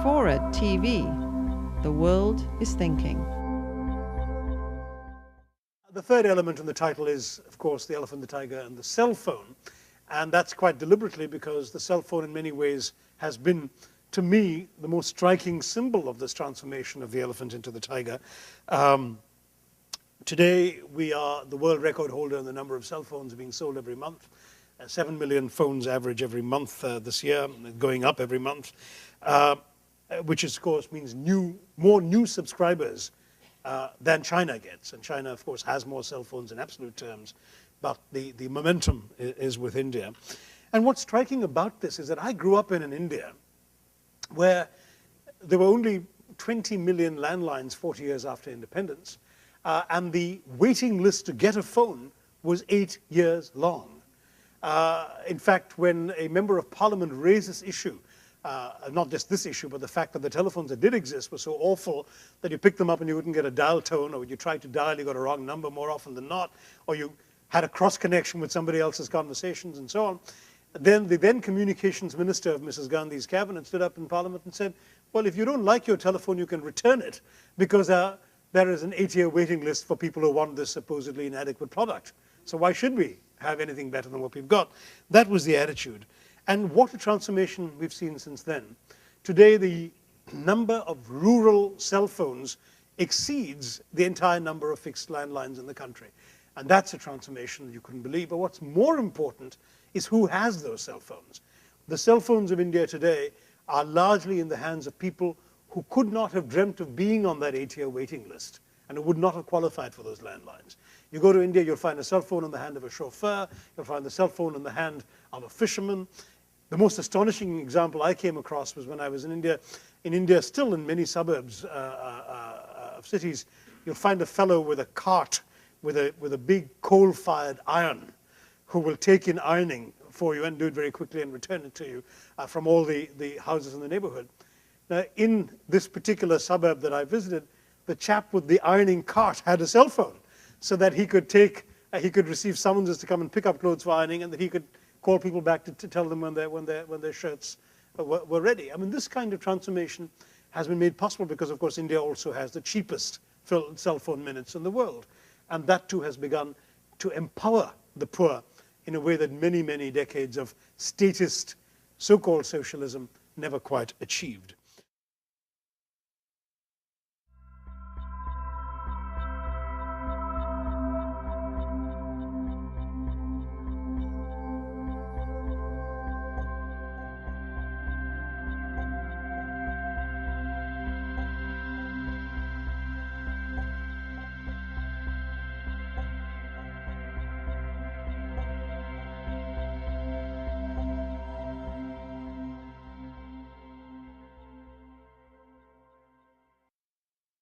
before it, TV. The world is thinking. The third element in the title is, of course, the elephant, the tiger, and the cell phone. And that's quite deliberately because the cell phone in many ways has been, to me, the most striking symbol of this transformation of the elephant into the tiger. Today, we are the world record holder in the number of cell phones being sold every month. 7 million phones average every month this year, going up every month, which of course means more new subscribers than China gets. And China, of course, has more cell phones in absolute terms, but the momentum is with India. And what's striking about this is that I grew up in an India where there were only 20 million landlines 40 years after independence, and the waiting list to get a phone was 8 years long. In fact, when a member of parliament raised this issue, not just this issue, but the fact that the telephones that did exist were so awful that you picked them up and you wouldn't get a dial tone, or when you tried to dial, you got a wrong number more often than not, or you had a cross connection with somebody else's conversations and so on. Then the then communications minister of Mrs. Gandhi's cabinet stood up in parliament and said, well, if you don't like your telephone, you can return it, because there is an 8-year waiting list for people who want this supposedly inadequate product. So why should we have anything better than what we've got? That was the attitude. And what a transformation we've seen since then. Today, the number of rural cell phones exceeds the entire number of fixed landlines in the country. And that's a transformation that you couldn't believe. But what's more important is who has those cell phones. The cell phones of India today are largely in the hands of people who could not have dreamt of being on that 8-year waiting list, and who would not have qualified for those landlines. You go to India, you'll find a cell phone in the hand of a chauffeur, you'll find the cell phone in the hand of a fisherman. The most astonishing example I came across was when I was in India. In India, still in many suburbs of cities, you'll find a fellow with a cart with a big coal-fired iron who will take in ironing for you and do it very quickly and return it to you from all the houses in the neighborhood. Now, in this particular suburb that I visited, the chap with the ironing cart had a cell phone, so that he could receive summonses to come and pick up clothes for ironing, and that he could call people back to tell them when their shirts were ready. I mean, this kind of transformation has been made possible because, of course, India also has the cheapest cell phone minutes in the world. And that too has begun to empower the poor in a way that many, many decades of statist so-called socialism never quite achieved.